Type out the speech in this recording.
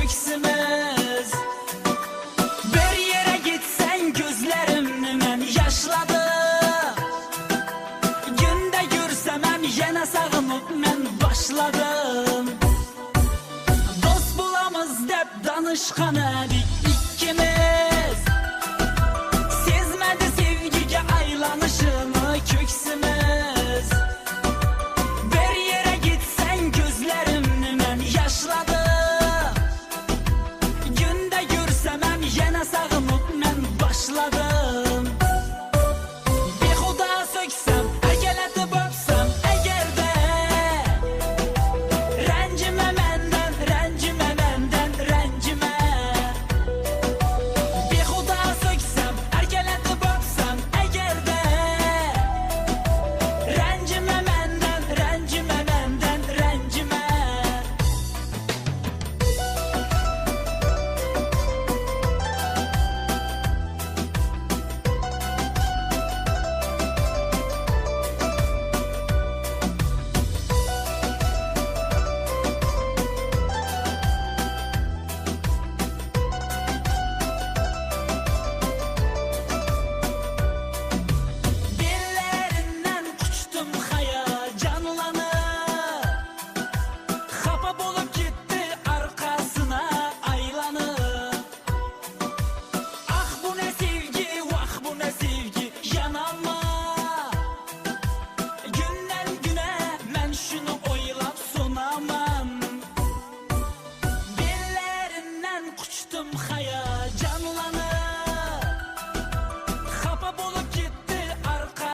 köksümüz. Bir yere gitsen gözlerimni mən yaşladım. Gündə görsəməm yenə sağınıb mən başladım. Dost bulamız deb danışqan edik ikkimiz. Sezmədi sevgiga aylanışını köksümüz. Bir yere gitsen gözlerimni mən yaşladım. Gündə görsəməm yenə sağınıb mən başladım. Bir xuda söksəm, əgələtib öpsəm, əgər də rəncimə məndən, rəncimə məndən, rəncimə. Bir xuda söksəm, əgələtib öpsəm, əgər də rəncimə məndən, rəncimə məndən, rəncimə. Dillerinden uçtum hayacanlanıp. Xafa bolup gitti arkasına aylanıp. Ah bu ne sevgi, vah bu ne sevgi, yanama. Günden güne mən şunu oylap sonamam. Dillerinden uçtum hayacanlanıp.